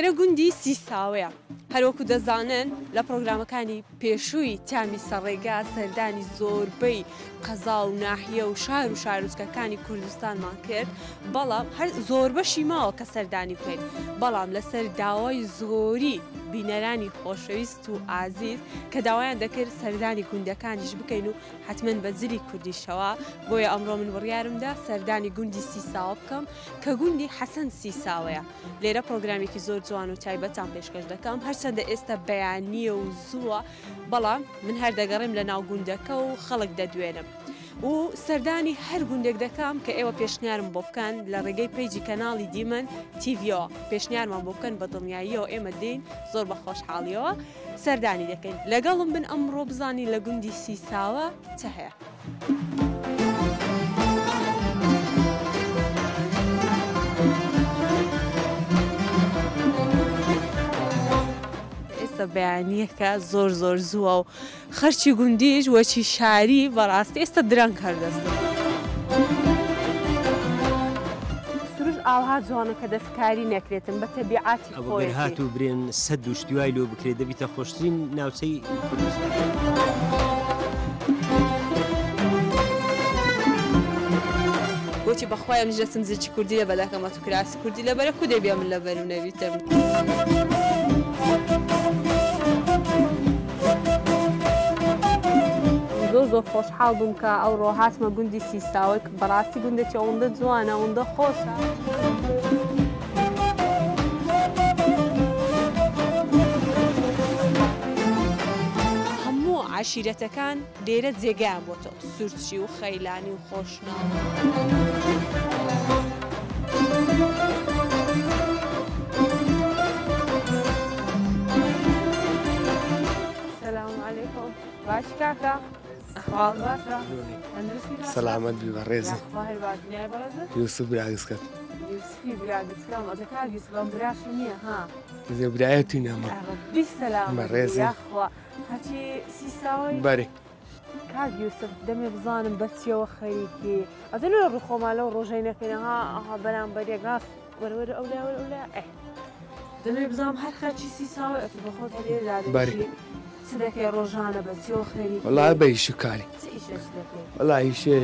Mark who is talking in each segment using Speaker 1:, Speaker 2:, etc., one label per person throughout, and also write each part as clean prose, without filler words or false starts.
Speaker 1: لێرە گوندی سیساوەیە. هەروەکو دەزانن لە پرۆگرامەکانی پێشووی تامی سەرڕێگا سەردانی زۆربەی قەزا و ناحیە و شار و شارۆچکەکانی کوردستانمان کرد، بەڵام هەر زۆربەشی ماوە کە سەردانی بکەین، بەڵام لەسەر داوای زۆری بینەرانی خۆشەویست و ئازیز کە داوایان دەکرد سەردانی گوندەکانیش بکەین و حتمەن بە جلی کوردیشەوە، بۆیە ئەمڕۆ من بڕیارمدا سەردانی گوندی سیساوە بکەم کە گوندی حەسەن سیساوەیە. لێرە پرۆگرامێکی زۆر جوان و تایبەتان پێشکەش دەکەم، هەرچەندە ئێستا بەیانیە و زووە، بەڵام من هەر دەگەڕێم لە ناو گوندەکە و خەڵک دەدوێنم و سەردانی هەر گوندێک دەکەم کە ئێوە پێشنیارم بۆ بکەن لە ڕێگەی پیجی کەناڵی دیمن تیڤیەوە، پێشنیارمان بۆ بکەن بە دڵنیاییەوە ئێمە دێین زۆر بە خۆشحاڵیەوە سەردانی دەکەین. لەگەڵم بن ئەمڕۆ بزانی لە گوندی سیساوە چه هەیە. بەیانیەکە زۆر زۆر زووە و خەرچی گوندیش وەچی شاری بەڕاستی ئێستا درەنگ هەردەستن. سروش ئاها جوانە کە دەستکاری نەکرێتن بە تەبیعاتی خۆی
Speaker 2: هاتوو برێن سەد و شتیوای لۆ بکرێت دەبیتە خۆشترین ناوچەی کوردستان.
Speaker 1: بۆچی بەخوای منیش دەستم زیرکی کوردی لە بەدەکەمە تو کراسی کوردی لەبەرە کو دەبێ من لەبەر و نەویتم. زۆر خۆشحاڵ بووم کە ئەوڕۆ هاتمە گوندی سیساوەی بەڕاستی گوندێکی ئەوەندە جوانە ئەوەندە خۆشە. هەموو عاشیرەتەکان لێرە جێگایان بۆتەوە، سوورچی و خەیلانی و خۆشناو. باش کاکە ئەحواڵ باشە؟
Speaker 3: سەلامەت بی بەڕێزی. یوسف براگسکەت.
Speaker 1: یوسفی براگسکەم ئەجە کاک یوسف ئەم براشی نییە ها؟
Speaker 3: زێ برایەتی نەما.
Speaker 1: بی سەلامەت
Speaker 3: بەڕێزی.
Speaker 1: یاخوا هەچی سیساوەی؟
Speaker 3: بەری.
Speaker 1: کاک یوسف دەمێ بزانم بەچیەوە خەریکی ئەجە لێ ڕووخۆمان لەو ڕۆژەی نەکەینەها ئەها بەرامبەرێک ڕاست وەرەوەرە ئەولا ئەولا ئێ دەمێ بزانم هەر خەرچی سیساوە ئەتو بەخۆت هەلێرا دەشی چ دەکەی ڕۆژانە بەچیەوە خەریکی؟
Speaker 3: وەڵای بە ئیشی کاری.
Speaker 1: چ ئیشەش دەکەی؟
Speaker 3: وەڵای ئیشێ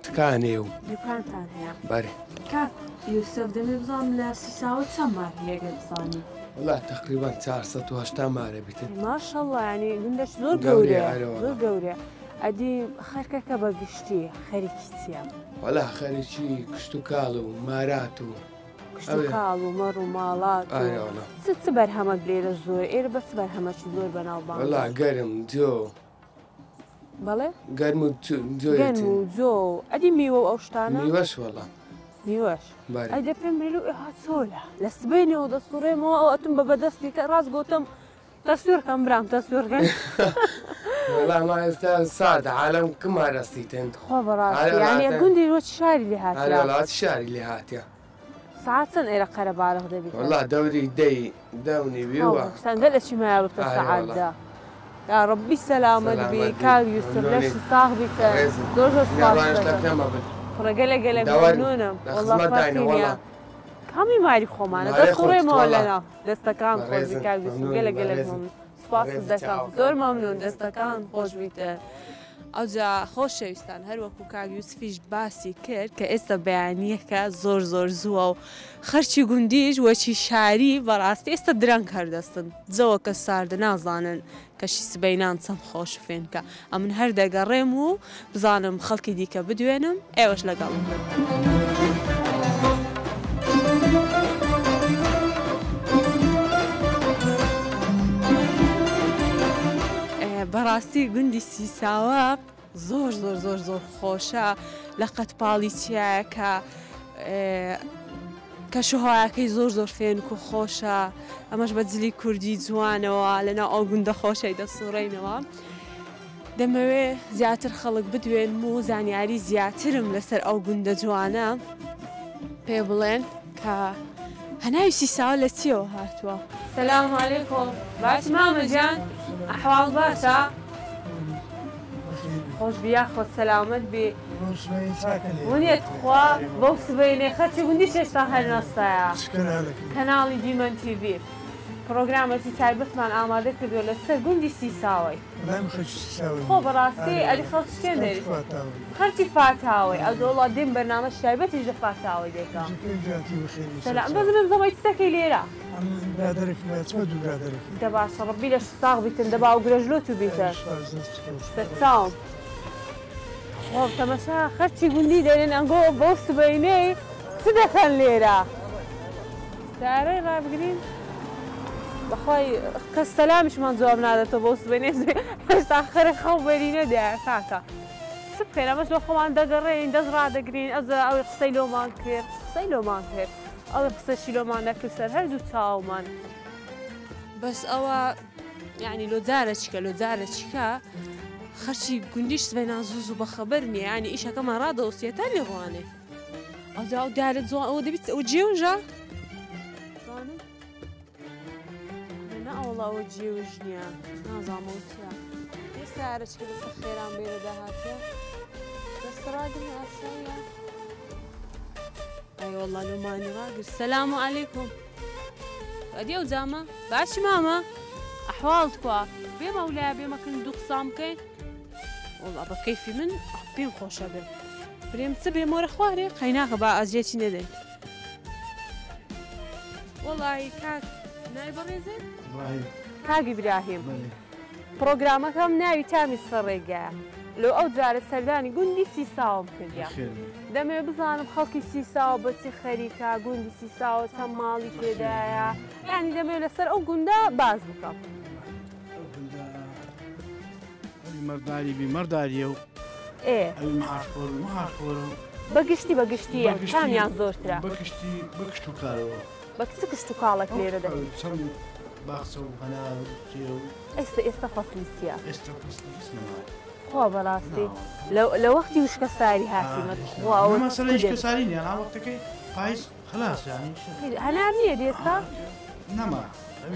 Speaker 3: تکانێ و
Speaker 1: دوکانتان هەیە؟
Speaker 3: بەری.
Speaker 1: کاک یوسف دەمێ بزانم لە سیساوە چەند مارهەیە ئەگەر بزانی؟
Speaker 3: وەڵای تەقریبان 480 مارە بیتن.
Speaker 1: ماشەڵڵا یعنی گوندەش زۆر گەورەیە زۆر گەورەیە. ئەدی خەرکەکە بەگشتی خەریکی چییە؟
Speaker 3: وەڵا خەریکی کشت و کاڵ و مارات و
Speaker 1: کشت و کاڵ و مەڕ و ماڵات و چ بەرهەمە لێرە زۆر ئێرە بەس بەرهەمەکی زۆر بەناوبانگ.
Speaker 3: وەڵا گەرم جۆ.
Speaker 1: بەڵێ؟
Speaker 3: گەرم و
Speaker 1: گەرم و جۆ و ئەدی میوە و ئەو شتانە؟
Speaker 3: میوەش وەڵا.
Speaker 1: میوەش؟ ئەی دە پێم بێت ئێها چۆلە لە سبەینەوە دەسوڕێمەوە ئەو ئەتم بە بەدەستی کە ڕاست گۆتم تەسوێرکەم برام تەسوێرکەن.
Speaker 3: وەڵا ما ئێستا سادە عالەم کمارەستیتن.
Speaker 1: خۆ بەڕاستی یانێ گوندی وەچ شاری لێ هاتیە؟
Speaker 3: وڵات شاری لێ هاتیە.
Speaker 1: ساعت چەند ئێرە قەرەباڵغ دەبیت؟
Speaker 3: وەڵا دەوری دەی دەونیویوە.
Speaker 1: سەنگە لە چی مایاڵتە سەعاتدا؟ یا ڕەبی سەلامەت بی کاک یوسف لەشی ساغ بیتە زۆر زۆر سپاس دەکەم. ڕێگەلە گەلە مەمنونم وەڵا فەرقینە. کامی ماری خۆمانە دەسوڕێمەوە لەنا دەستەکان خۆش بی کاک یوسف گەلە گەلە سپاس دەکەم زۆر مەمنون دەستەکان خۆش بیتە. ئەوجا خۆشەویستان هەروەکو کاک یوسفیش باسی کرد کە ئێستا بەیانیەکە زۆر زۆر زووە و خەرچی گوندیش وەچی شاری بەڕاستی ئێستا درەنگ هەردەستن جەوە کە ساردە نازانن کەشی سبەینان چەند خۆش فێنکە ئەم من هەر دەگەڕێم و بزانم خەڵکی دیکە بدوێنم ئێوەش لەگەڵم بن. بەڕاستی گوندی سیساوە زۆر زۆر زۆر زۆر خۆشە لە قەتپاڵی چیایەکە کەشوهایەکەی زۆر زۆر فێنک و خۆشە ئەمەش بە جلی کوردی جوانەوە لەناو ئەو گوندە خۆشەی دەسوڕێنەوە. دەمەوێ زیاتر خەڵک بدوێن و زانیاری زیاترم لەسەر ئەو گوندە جوانە پێ بڵێن کە هەناوی سیساوە لە چیەوە هاتووە. سەلام عەلەیکۆم باش مامەجان ئەحواڵ باشە؟ خۆش بیا خۆ سەلامەت بێ. ونيت خوا بوس بيني خدتي وندي شتا هالنصايا كنالي ديمن تي في برنامجی تایبەتمان ئامادە کردووە لەسەر گوندی سیساوی خۆ بەڕاستی ئەلی خەڵک شتێن دەری خەرکی فاتاوی ئەو دەوڵات دێم بەرنامە تایبەتیش لە فاتاوی دێکا سەلام بەزم زەمای چتەکەی لێرە دە باشە ڕەبی لە ساغ بیتن دەبا و گرەژلۆت و بیتە سەرچاوم خۆ تەمەشا خەرکی گوندی دەرێن ئەنگۆ بەو سبەینەی چ دەکەن لێرە سارەی ڕابگرین بەخوای کەس سەلامیشمان جواب نادەتەوە بۆ سبەینێ هێشتا خەرە خەڵ بەرینە دەیە کاکە چ بخێن ئەمەش بە خۆمان دەگەڕێین دەست ڕادەگرین ئەز ئەوەی قسەی لۆمان کرد ئەوەی قسەشی لۆمان نەکرد سەر هەردوو چاومان بەس ئەوە یعنی لۆجارە چیکە خەرچی گوندیش سبەینان زوو بەخەبەر نییە ینی ئیشەکەمان ڕادەوەسیەتە لێ ڕوانێ ئەوجا ئەو دارێت جوان ئەوە دەبیت ئەو جێوژە والله وجهي وجنيا نازع موتيا يسارش كده سخيران بيرا دهاتيا بس راقم يا سيا اي والله لو ماني راقل السلام عليكم اديو زاما باش ماما احوالتكوا بي مولاي بي ما كندو قسامكين والله بكيفي من بين خوشة بي بريم تسبي مور خواري قيناك با ازجيتي ندن والله كاك نايب الرزق کاک ئیبراهیم پرۆگرامەکەم ناوی تامی سەرڕێگایە لەو ئەو جارە سەردانی گوندی سیساوم کردیا دەمێ بزانم خەڵکی سیساوە بەچی خەریکە گوندی سیساوە چەند ماڵی تێدایە یعنی دەمێ لەسەر ئەو گوندە باز بکەم
Speaker 4: مەرداری بی مەرداریە و
Speaker 1: بەگشتیە کامیان زۆرترە
Speaker 4: بەکشت و کارەوە
Speaker 1: بە کچ و کاڵک لێرە دەبێت
Speaker 4: باخچە و هەنا
Speaker 1: ئێستا فەسلی چییە؟ خۆ بەڕاستی لە وەختی وشکە ساری
Speaker 4: هاتیمە ساری نیە وەختەکەی پاییز خلاص
Speaker 1: هەنار نییە دێستا؟
Speaker 4: نەما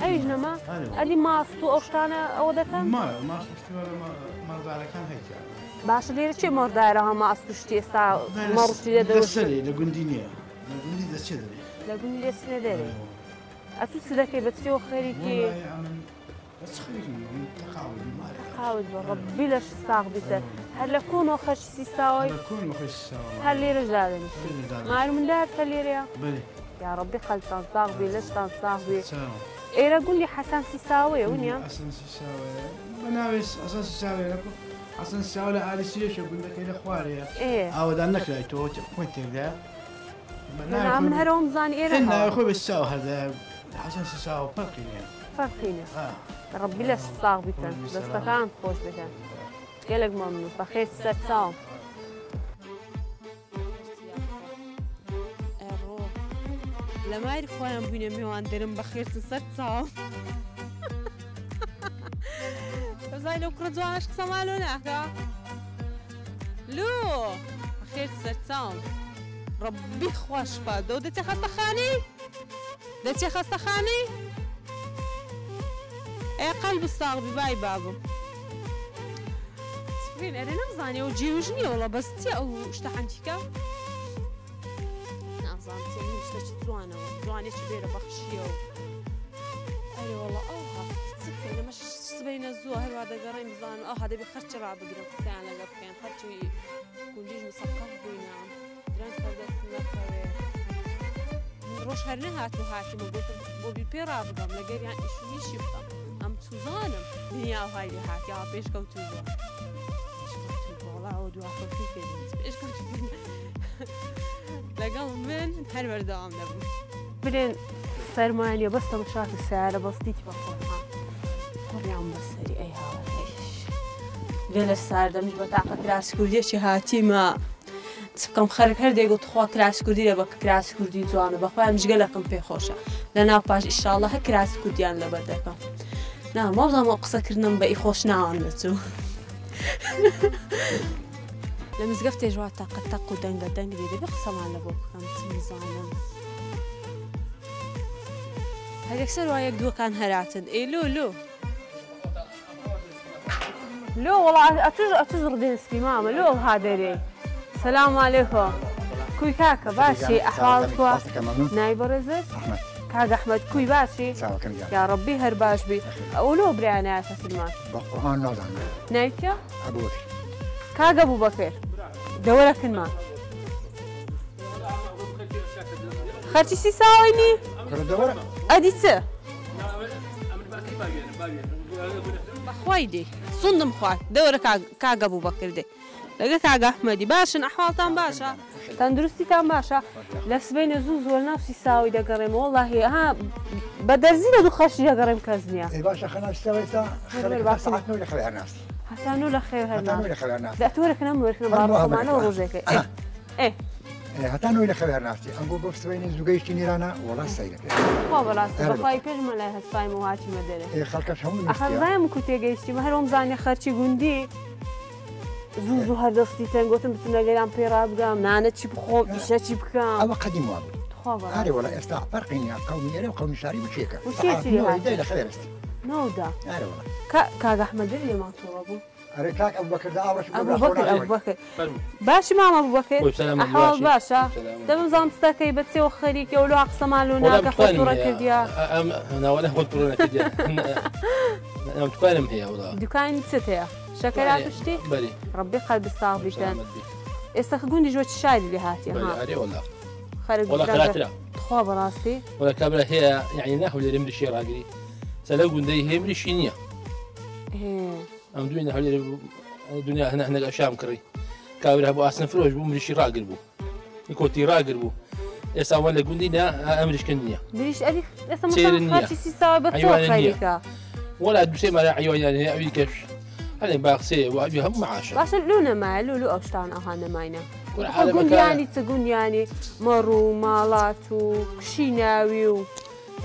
Speaker 1: ئەویش نەما؟ ئەدی ماست و ئەو شتانە ئەوە دەکەن؟
Speaker 4: مەردارەکان هەیە
Speaker 1: باشە لێرە چێ مەردارە هەما ئەست و شتی ئێستا مەڕشتی
Speaker 4: دەدەسەرێ لە گوندی نییە لە گوندی دەچێ دەرێ
Speaker 1: لە گوندی دەچێ دەرێ ئەتو چ دەکەی بە چێوە خەریکی تەقاوت بە ڕەبی لەش ساغ بیتە هەر لە کۆنەوە خەرشی سیساوی هەر لێرە ژادەنیشت مارو مندار کە لێرەیە یا ڕەبی خەلتان ساغ بی لەشتان ساغ بی ئێرە گوندی حەسەن سیساویە ونیە
Speaker 4: بەناوێت ئەسەن سیساوێ حەسەن سیساوە لە ئالیسیەشە گوندەکەی لە خوارەیە ئاوەدان نەکرایتەوە خۆی تێکدایە
Speaker 1: من هەرەوەم بزانی ئێرە
Speaker 4: خۆی بە ساو هەردە حەسەن سیساوە فەرقی نییە
Speaker 1: ڕەبی لەش ساغ بیتن دەستەکان خۆش بکەن گەلێک مەمنون بەخێر سەرچاوم لە ماری خۆیان بووینە میوان دەرم بەخێرتن سەرچاوم بەزای لەو کوڕە جوانەش قسەمان لۆ ناکە لۆ بەخێر سەرچاوم ڕەبی خۆش بادە و دەچێ خەستەخانی؟ دەچێ خەستەخانی؟ ئەی قەلب ساغ بی بای بابم سفرین ئەرێ نەمزانێ ئەو جێوژ نییە وڵە بەستیە ئەو شتە حەنتیکە نازانم چێنی شتێکی جوانەوە جوانێکی بێرە بەخشیە و ئەرێ وڵە ئەو هات چ بکەین ئەمەش سبەینە زووە هەروە دەگەڕێین بزانم ئەو هەدەبێ خەرچی ڕابگرن قسەیان لەگە بکەین خەرچی گوندیش مسەقف بووینە درەنگ هەردەست نەکەوێ ڕۆژ هەر نەهاتوو هاتیمە بۆ بی پێ ڕابگەم لەگەریان ئیشونیشی بکەم ئەم توزانم دنیا وهای لێ هاتیەوە پێشکەوتوو بووە وەڵا ئەوە دواخەوتی پێدەنج پێشکەوتوو لەگەڵ من هەر بەردەوام دەبوو برێن سەرمایە بەستەمە شاکە سیارە بەستیتی بە خۆڵان قڕیان بەسەری ئەی هاوەش لێ لە ساردەمیش بە تاقە کراسی کوردیەکی هاتیمە چ بکەم خەرک هەردێک گوت خوا کراسی کوردی لێ بە کراسی کوردی جوانە بەخوایان مژگەلەکەم پێ خۆشە لە ناو پاش ئیشاڵڵە هە کراسی کوردیان لەبەر دەکەم مەوزانەوە قسەکردنم بە ئی خۆش ناوان دەچوو لە مزگەفت تێژوا تاقە تەق و دەنگە دەنگ لێ دەبێ قسەمان لە بۆ بکەم چ میزانم هەر یەکسەر وا یەک دووەکان هەراتن ئێ لۆ لۆ وەڵا ئەتوش ڕدێن سپی مامە لۆ ئەڵها دەرێ السلام عليكم كوي كاكا باشي أحوالكوا ناي برزت
Speaker 5: أحمد
Speaker 1: كاكا أحمد كوي باشي يا ربي هر باش بي أولو بريانا يا سلمان
Speaker 5: بالقرآن نوضع
Speaker 1: نايكيا
Speaker 5: أبو بكر
Speaker 1: كاكا أبو بكر دورك الماء خرتي سي ساويني
Speaker 5: كل دورة
Speaker 1: أدي سه بخوايدي صندم خوات دورة كاغا أبو بكر دي لقى كاغا أحمدي باشن أحوالتان باشا تندرستيتان باشا لفس بين زوز والنفسي ساوي دقريم والله ها بدرزينا دو خشي دقريم كازنيا
Speaker 5: إيه باشا خلنا نشتغل خلينا ساعتنا ولا خليها الناس
Speaker 1: حسانو لخير
Speaker 5: هتانو
Speaker 1: هالناس
Speaker 5: ولا خليها الناس
Speaker 1: لا تورك نم وركنا بارو معنا وروجيك إيه
Speaker 5: هتانو ولا خليها الناس أنقول بس بين زوجيش نيرانا والله سيدك
Speaker 1: خو بلاس بخاي بيج ملا هسباي مواتي مدري
Speaker 5: إيه خلكش هم
Speaker 1: أخذ زايم كنت جيشتي ما هلهم زاني خرتي جندي زوزو هردستي تنقطن بتنا قلام بيرابقام نانا تشبخو إيشا تشبكام
Speaker 5: أو قديم وابو
Speaker 1: خبر
Speaker 5: هذا ولا استع فرقين قومي أنا وقومي شاري وشيكا
Speaker 1: وشيكي لي هاي
Speaker 5: إذا خير است
Speaker 1: نودا
Speaker 5: هذا والله
Speaker 1: كاغا أحمد اللي ما طلبوا
Speaker 5: أريكاك أبو بكر ده أورش
Speaker 1: أبو بكر باشا ماما أبو بكر أحوال باشا دم زام ستاكي بتسي وخريك يولو أقصى مالونا كفطورة كديا
Speaker 6: أنا ولا فطورة كديا أنا متكلم هي والله
Speaker 1: دكان ستة شكرا تشتي
Speaker 6: بلي
Speaker 1: ربي قلب الصاغ كان استخدموني جوة الشاي اللي هاتي ها
Speaker 6: بلي والله
Speaker 1: خارج
Speaker 6: والله خلاتنا
Speaker 1: خوا براستي
Speaker 6: ولا كابلا هي يعني نحو اللي رمري شيء راقري سلو قندي هي مري شينية
Speaker 1: إيه
Speaker 6: أم دوينا حولي الدنيا هنا أشياء مكري كابلا أبو أصلا فروج بو مري شيء راقر بو يكوتي راقر بو إسا ولا قندينا أمريش كنية
Speaker 1: بريش أدي مثلا خارج سيساوي بتصور خليكا
Speaker 6: ولا أدوسي ما عيوان يعني أبي كش هذا باقسي وأبي هم معاشر
Speaker 1: باش لونا ما لولو أشتان أهانا ماينا
Speaker 6: كل حالة
Speaker 1: تقول
Speaker 6: مكان
Speaker 1: يعني تقول يعني مرو مالات وكشيناوي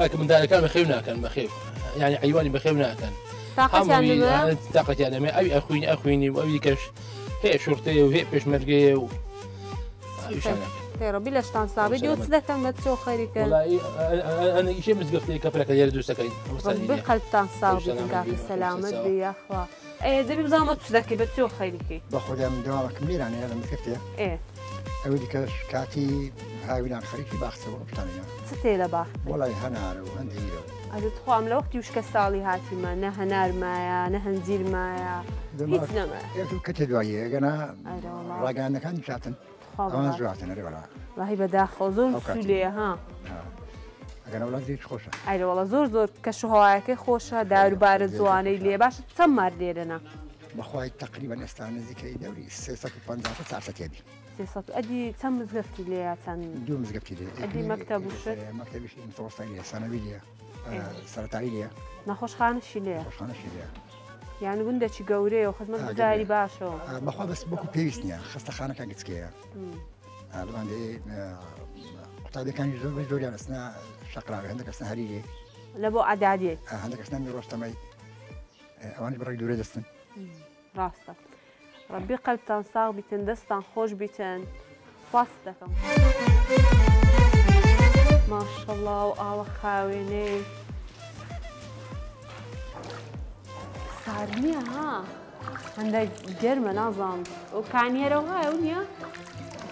Speaker 6: لكن من ذلك كان مخيونا كان مخيف يعني عيواني مخيونا كان
Speaker 1: طاقة يعني ما
Speaker 6: طاقة يعني ما أبي أخويني وأبي كش هي شرطي وهي بيشمرقي أبي شانك
Speaker 1: يا ربي لاش تنصابي ديو تصدق ما تسوي خيري كان
Speaker 6: والله أنا شيء مسقفتي كفرك يردو سكين
Speaker 1: ربي قلب تنصابي كاك السلامة بي يا أخوا إيه دبي بزامة تصدقي بتسوي خيري كي
Speaker 5: باخذها من دوامك كبير يعني أنا مسكتها
Speaker 1: إيه
Speaker 5: أودي كاش كاتي هاوي عن خريجي باخذها وقتانية
Speaker 1: ستي لباخ
Speaker 5: والله هنا وعندي
Speaker 1: هذا تخو أم لوقتي وش كسالي هاتي ما نه نار مايا نه نزيل مايا هيت نما
Speaker 5: إيه كتدوية أنا
Speaker 1: أيوة والله
Speaker 5: راجعنا كان شاتن أنا زوجتنا ريولا
Speaker 1: والله بداخل زور سولية ها
Speaker 5: أنا أولادي خوشة
Speaker 1: أيوة والله زور كشهواك خوشة دار بارد زواني ليه باش تسمر لينا
Speaker 5: بخواي تقريبا استانزي كي دوري سيسك بانزا ساعة تيابي
Speaker 1: سيصات أدي تم زغفتي ليه تن
Speaker 5: دوم زقبتي لي
Speaker 1: أدي مكتب وش
Speaker 5: مكتب شيء متوسط لي ثانوي لي سرطاني لي
Speaker 1: نخوش خانش ليه
Speaker 5: خوش خانش لي
Speaker 1: يعني قلنا شي قوري وخدمة جزائري باشو
Speaker 5: بخوا بس بوكو بيسنيا خاصة خانة كان قتسكيا عندي قطعة كان يزور يعني أثناء شقراوي عندك أثناء هريجي
Speaker 1: لبو عدادي
Speaker 5: عندك أثناء من روستمي أواني برك دوري دستن
Speaker 1: راستا ربي قلب تنصاغ بيتن دستان خوش بيتن فاستكم ما شاء الله وآوة خاويني صارني ها عندك جرمة نظام وكاني هرو هاي ونيا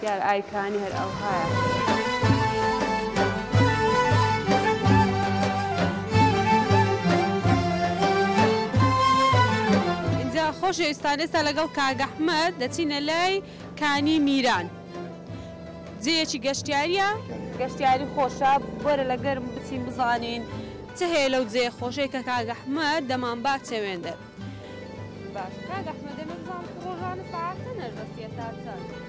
Speaker 1: قال اي كاني هرو هاي انجا خوش استانستا لەگەڵ کاگ ئەحمەد دەچینە لای کانی میران جێیەکی گەشتیاریە گەشتیاری خۆشە بۆرە لە گەرم بچین بزانین چ هەیە لەو جێ خۆشەی کە کاگ ئەحمەد دەمان با چێوێندە باش کاگ ئەحمەد ئێمە بزانم ڕۆژانە ساعاتە نەردەستیە تا چەند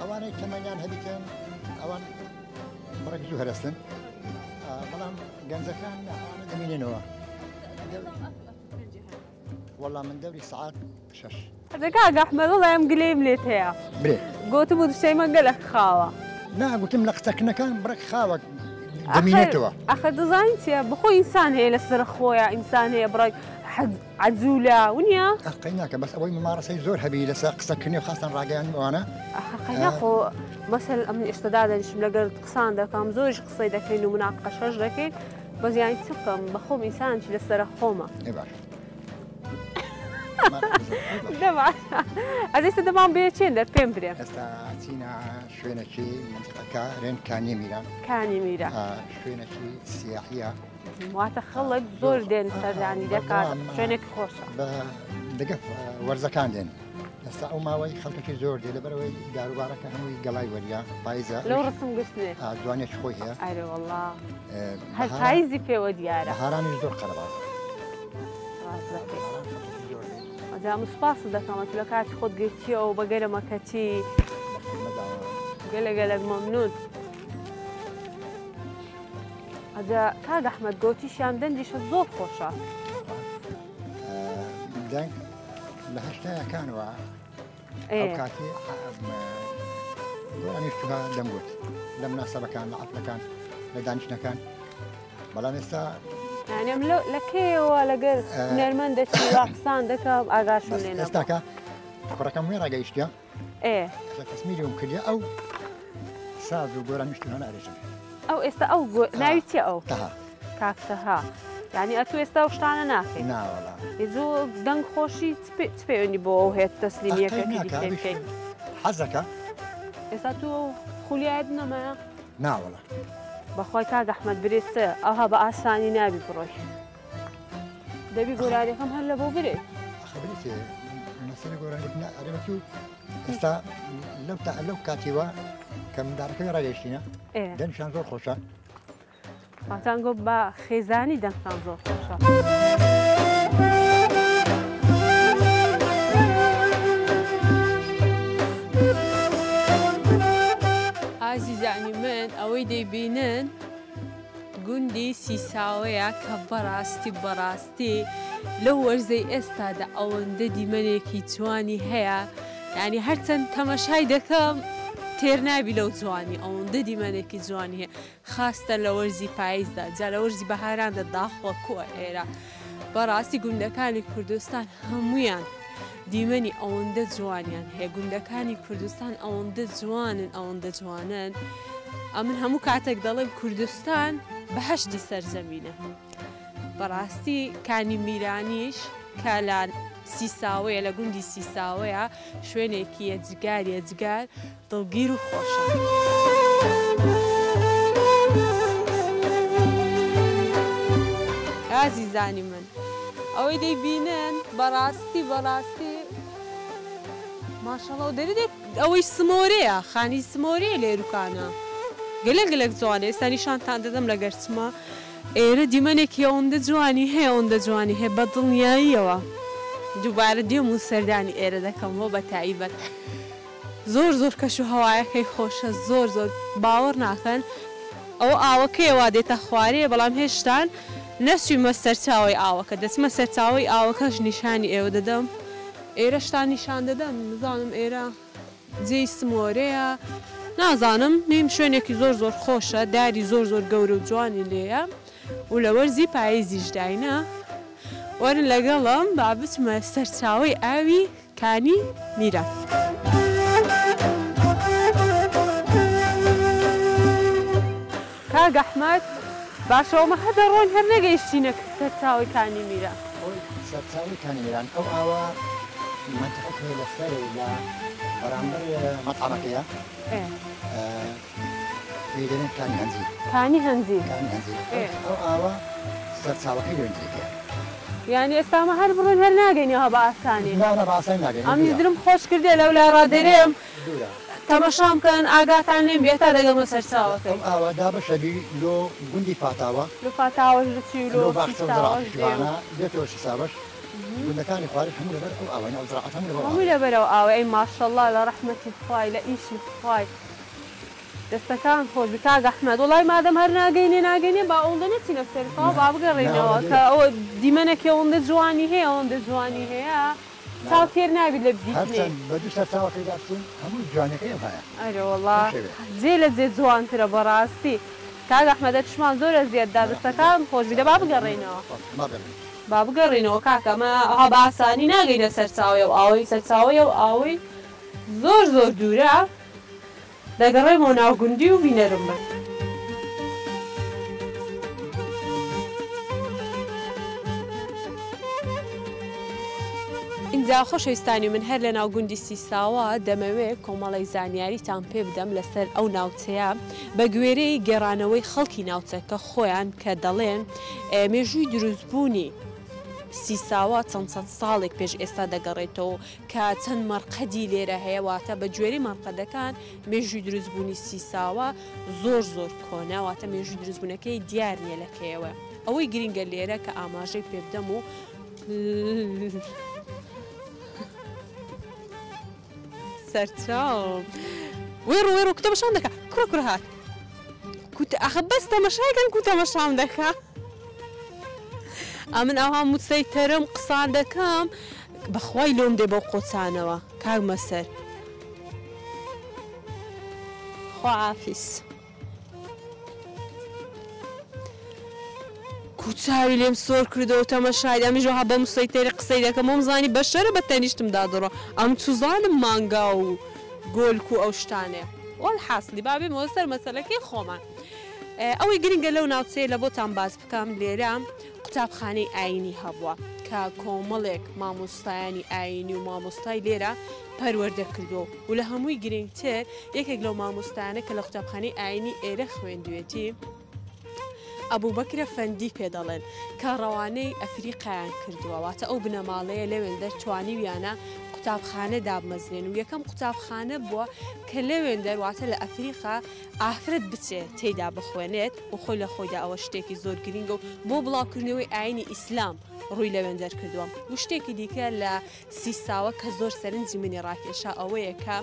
Speaker 5: أواني كمانيان هبيتن أوان مركزو هرستن بلام جنزكان أنا دمينينوا والله من دوري ساعات شش
Speaker 1: هذا كاغ أحمد والله يوم قليم ليت هي
Speaker 5: بلي
Speaker 1: قلت بود شيء ما قالك خاوة
Speaker 5: لا قلت لك سكنة كان برك خاوة دمينتوا
Speaker 1: أخذ ديزاينتي بخو إنسان هي لسر خويا إنسان هي برك حد عزولة ونيا
Speaker 5: قيناك بس أبوي ممارسة زور هبي لساق سكني وخاصة راجعني وأنا
Speaker 1: قيناخو مثلا من اشتداد اللي شمل قصان ده كام زوج قصيدة كينو مناقشة ركين بس يعني تفهم بخوم إنسان شي لسر خوما
Speaker 5: إيه باش
Speaker 1: دەما ئەزیستە دەمان بێچێن دەر پێم برێ
Speaker 5: ئێستا چینە شوێنێکی منتیقەکە ڕێنکانی میران
Speaker 1: کانی میرە
Speaker 5: شوێنێکی سیاحیە
Speaker 1: واتە خەڵک زۆر دێن سەردانی دەکات شوێنێکی خۆشە
Speaker 5: دەگە وەرزەکان دێن ئێستا ئەو ماوەی خەڵکێکی زۆر دێ لەبەرەوەی داروبارەکە هەمووی گەڵای وەریا پاییزە
Speaker 1: لەو ڕسم گشتێ
Speaker 5: جوانێکی خۆی هەیە
Speaker 1: ئەرێ وەڵڵا هەر پاییزی پێوە دیارە
Speaker 5: هەرانیش زۆر قەرەبا
Speaker 1: ئەجا سوپاس دەکەمە لە کاتی خۆت گرتیەوە و بەگەرەمەکەتی گەلە مەمنون ئەجا کاک ئەحمەد گۆتیشیان دەنجیشە زۆر خۆشە
Speaker 5: دەنگ لە هەشتایەکانەوە ئەو کاتی گۆرانیشتوها دەمگوت لە مناسەبەکان لە عەفلەکان لە دانیشتنەکان بەڵام ئێستا
Speaker 1: یانێم لە کێوە لەگەر هونەرمەندێکی واقسان دەکەم ئاگاشم لێ نەبوو
Speaker 5: ئێستاکە کوڕەکەم وێ ڕاگەیشتە لە تەسمیری وم کردە ئەو ساز و گۆرانیشتوها نارێژم
Speaker 1: ئەو ئێستا ئەو ناوی چیە ئەو
Speaker 5: تەها
Speaker 1: کاکتەها یعنی ئەتو ئێستا و شتانە ناکەین
Speaker 5: ناوەڵا
Speaker 1: زۆر دەنگ خۆشی چ پێوەنی بۆ ئەو هێت تەسلیمیەکەی دیکەین
Speaker 5: حەزەکە
Speaker 1: ئێستا تۆ خولیایەت نەمایە
Speaker 5: ناوەڵا
Speaker 1: بەخوای کاک ئەحمەد برێسە ئەوها بە ئاسانی نابی بڕۆی دەبی گۆرانیەکەم هەر لە بۆ برێ
Speaker 5: مەسەلە گۆرانیەک ئەرێمەتو ئێستا لەو کاتیوە کە منداڵەکەی ڕاگەیشتینە دەنگشان زۆر خۆشە
Speaker 1: واتانگۆ بە خێزانی دەنگتان زۆر خۆشە ئازیزانی من ئەوەی دەیبینن گوندی سیساوەیە کە بەڕاستی لەو وەرزەی ئێستادا ئەوەندە دیمەنێکی جوانی هەیە یعنی هەرچەند تەمەشای دەکەم تێر نابی لەو جوانی ئەوەندە دیمەنێکی جوانی هەیە خاستە لە وەرزی پاییزدا جا لە وەرزی بەهاراندا داخۆ کووە ئێرە بەڕاستی گوندەکانی کوردستان هەمویان دیمەنی ئەوەندە جوانیان هەیە گوندەکانی کوردستان ئەوەندە جوانن ئەمن هەموو کاتێک دەڵێم کوردستان بەهەشتی سەرزەمینە بەڕاستی کانی میرانیش کالان سیساوەیە لە گوندی سیساوەیە شوێنێکی ئەجگار دڵگیر و خۆشە. ئازیزانی من ئەوەی دەیبینن بەڕاستی ماشەڵڵا و دەریدێک ئەوەی سمۆرەیە خانی سمۆرەیە لێروکانە گەلێک جوانێ ئێستا نیشانتان دەدەم لە گەرچمە ئێرە دیمەنێکی ئەوەندە جوانی هەیە بە دڵنیاییەوە دووبارە دێم و سەردانی ئێرە دەکەمەوە بە تایبەت زۆر کەش و هەوایەکەی خۆشە زۆر باوەڕ ناکەن ئەوە ئاوەکەیەوە دێتە خوارەیە بەڵام هێشتان نەچوومە سەرچاوی ئاوەکە دەچمە سەرچاوی ئاوەکەش نیشانی ئێوە دەدەم ئێرە شتان نیشان دەدەم نزانم ئێرە جێی سمۆرەیە نازانم نیم شوێنێکی زۆر خۆشە داری زۆر گەورە و جوانی لێیە و لە وەرزی پاییزیش داینە وەرن لەگەڵم با بچمە سەرچاوی ئاوی کانی میران. کاک ئەحمەد باشەوەمە هەدەڕۆین هەر نەگەیشتینە سەرچاوی کانی میران.
Speaker 5: سەرچاوی کانی میران ئەو ئاوە منتیقەکە لە سەر لە بەرامبەر مەطعەمەکەیە پێدەنێت کانی هەنزی ئەو ئاوە سەرچاوەکەی لێنجێکەیە
Speaker 1: یعنی ئێستامە هەر بڕۆین هەر ناگەینەوە بە ئاسانی
Speaker 5: ناگەین
Speaker 1: ئەم درم خۆش کردێ لەو لا ڕادێرێم تەمەشام بکەن ئاگاتان لێم بێتا دەگەڵمە سەرچاوەکەی
Speaker 5: ئاوە دابەشەبی لۆ گوندی فاتاوە
Speaker 1: لە فاتاوەش دەچی و لۆ سیستاوەش
Speaker 5: دێتەوە سیستاوەش گوندەکانی خوارش هەموو لەبەر ئەو ئاوەی ئەو زراعەت
Speaker 1: هەمووی لەبەرەوە ئاوە ئەی ماشەڵڵا لە ڕەحمەتی خوای لە ئیشی خوای دەستەکان خۆش کاک ئەحمەد وڵای مادەم هەر ناگەینێ با ئەوەندە نەچینە سەرکەوە با بگەڕێنەوە کە ئەوە دیمەنێکی ئەوەندە جوانی هەیە چاو تێر نابێت لە بیدنێ
Speaker 5: بە دوو سەرچاوەکەی داچوون هەموو جوانەکەی هەیە
Speaker 1: ئەرێ وەڵڵا جێ لە جێ جوانترە بەڕاستی کاک ئەحمەدە چشمان زۆرە زیاددا دەستەکان خۆشبی دە با بگەڕێنەوە کاکە ئەمە ئەها بە ئاسانی ناگەینە سەرچاوی و ئاوەی زۆر دوورە دەگەڕێمەوە ناوگوندی و بینەرم بن. اینجا خۆشەویستانی من هەر لە ناو گوندی سیساوە دەمەوێت کۆمەڵی زانیاریتان پێ بدەم لەسەر ئەو ناوچەیە بە گوێرەی گێڕانەوەی خەڵکی ناوچەکە خۆیان کە دەڵێن مێژووی دروستبوونی سیساوە چەند ساڵێک پێش ئێستا دەگەڕێتەوە کە چەند مەرقەدی لێرە هەیە واتە بە گوێرەی مەرقەدەکان مێژووی دروستبوونی سیساوە زۆر کۆنا واتە مێژووی دروستبوونەکەی دیار نیە لەکەیەوە ئەوەی گرنگە لێرە کە ئاماژەی پێ بدەم و سەرچاوم وێڕ کوتەمەشام دەکا کوڕ هات ئەخە بەس تەمەشایکەن کو تەمەشام دەکا ئەمن ئەوها موچەی تەرم قسان دەکەم بەخوای لۆم دێ بەو قۆچانەوە کاک مەسەر خواحافیز کوچاوی لێم سۆر کردەوە تەمەشای ئەمیژەوە بە موسەی تێری قسەی دەکەم مۆمزانی بەشەرە بە تەنیشتم دادڕۆ ئەم چوزانم مانگا و گۆلک و ئەو شتانێ وەڵ حاصلی بابێ مۆسەر مەسەلەکەی خۆمان ئەوەی گرنگە لەو ناوچەیە لە بۆتان باز بکەم لێرە قوتابخانەی ئاینی هەبووە کە کۆمەڵێک مامۆستایانی ئاینی و مامۆستای لێرە پەروەردە کردو و لە هەمووی گرنگتر یەکێک لەو مامۆستایانە کە لە قوتابخانەی ئاینی ئێرە خوێندوێتی ئەبوبەکرە فەندی پێ دەڵێن کە ڕەوانەی ئەفریقایان کردووە واتە ئەو بنەماڵەیە لەوێندەر توانیویانە قوتابخانە دابمەزرێن و یەکەم قوتابخانە بووە کە لەوێندەر واتە لە ئەفریقا ئافرەت بچێ تێیدا بخوێنێت و خۆی لە خۆیدا ئەوە شتێکی زۆر گرنگە و بۆ بڵاوکردنەوەی ئاینی ئیسلام ڕووی لەوێندەر کردووە و شتێکی دیکە لە سیساوە کە زۆر سەرنجی منی ڕاکێشا ئەوەیە کە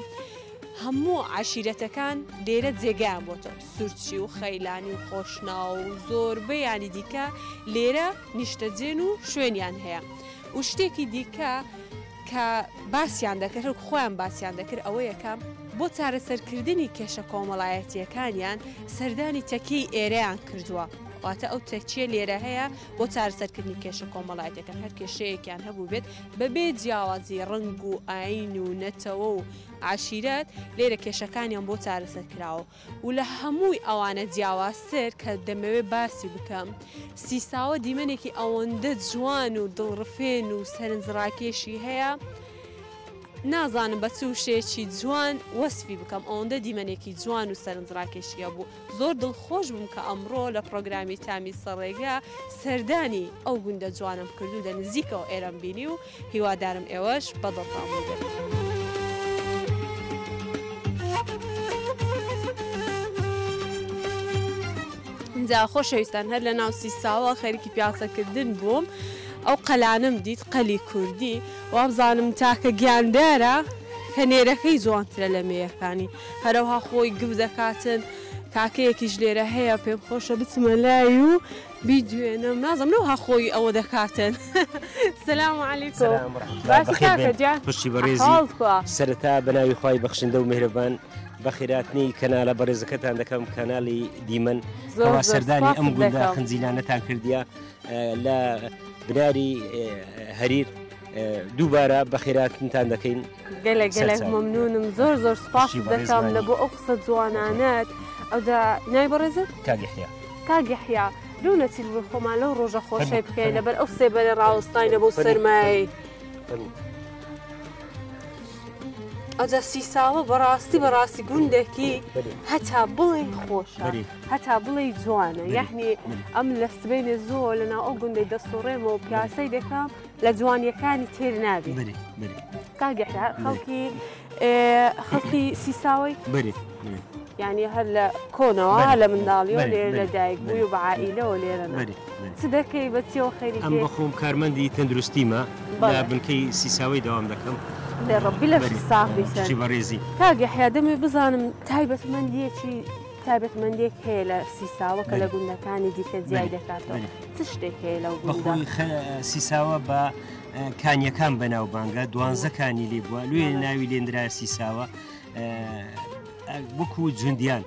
Speaker 1: هەموو عشیرەتەکان لێرە جێگەیان بۆتە سوورچی و خەیلانی و خۆشنا و زۆربەیانی دیکە لێرە نیشتەجێن و شوێنیان هەیە و شتێکی دیکە کە باسییان دەکرد خۆیان باسییان دەکرد ئەوە یەکەم بۆ چارەسەرکردنی کێشە کۆمەڵایەتیەکانیان سەردانی تەکیی ئێرەیان کردووە واتە ئەو تەکچیە لێرە هەیە بۆ چارەسەرکردنی کێشە کۆمەڵایەتەکان هەر کێشەیەکیان هەبوو بێت بەبێ جیاوازی ڕنگ و ئاین و نەتەوە و عشیرەت لێرە کێشەکانیان بۆ چارەسەر کراوە و لە هەمووی ئەوانە جیاوازتر کە دەمەوێت باسی بکەم سیساوە دیمەنێکی ئەوەندە جوان و دڵڕفێن و سەرنجڕاکێشی هەیە نازانم بە چ شتێکی جوان وەسفی بکەم ئەوەندە دیمەنێکی جوان و سەرنجڕاکێشیە بوو زۆر دڵخۆش بووم کە ئەمڕۆ لە پرۆگرامی تامی سەڕێگا سەردانی ئەو گوندە جوانم کردو دە نزیکەوە ئێرەم بینی و هیوادارم ئێوەش بەدڵتان بێت. اینجا خۆشەویستان هەر لە ناو سیساوە خەریکی پیاسەکردن بووم ئەو قەلانم دیت قەلی کوردی وابزانم تاکە گیاندارە کە نێرەکەی جوانترە لە مێیەکانی هەروها خۆی گف دەکاتن کاکەیەکیش لێرە هەیە پێم خۆشە بچمە لای و بیدوێنم نازم لەوها خۆی ئەوە دەکاتن. سلام علیکم باسی کاکە جان
Speaker 2: پشتی بەڕێزی سەرەتا بەناوی خوای بەخشندە و میهرەبان بەخیراتنی کەنالە بەڕێزەکەتان دەکەم کەناڵی دیمەن ئەوە سەردانی ئەم گوندە خنجیلانەتان کردیە لە بناری هەریر دووبارە بەخێراتتان دەکەین
Speaker 1: گەلێک مەمنونم زۆر سپاس دەکەم لە بۆ ئەو قسە جوانانەت ئەودا نای بەڕێزت کاگەحیا لوونەچیل بوو خۆمان لەو ڕۆژە خۆشەی بکەین لەبەر ئەو سێبەرە ڕاوەستاینە بۆ سەرمایی ئەوجا سیساوە بەڕاستی گوندێکی هەتا بڵێ خۆشە هەتا بڵێ جوانە یعنی ئەم لە سبەینێ زۆر لەناو ئەو گوندەی دەسوڕێمەوە پیاسەی دەکەم لە جوانیەکانی تێر نابێت کاگەحیا خەڵکی سیساوی یعنی هەر لە کۆنەوە لە منداڵیەوە لێرە لە دایک بووی و بە عائیلەوە لێرەنە چ دەکەی بەچیەوە خەریکی
Speaker 2: ئەم بەخۆم کارمەندی تەندروستیمە لە بنکەی سیساوی دەوام دەکەم
Speaker 1: لێ ڕەبی لە ساغیسن
Speaker 2: بەڕێزی
Speaker 1: کاگەحیا دەمێ بزانم تایبەتمەندێک هەیە لە سیساوە کە لە گوندەکانی دیکە جیای دەکاتەوە چ شتێک هەیە لەو
Speaker 2: بەخۆی سیساوە بە کانیەکان بەناوبانگە 12 کانی لێ بووە لێ ناوی لێندرا سیساوە وەکو جوندیان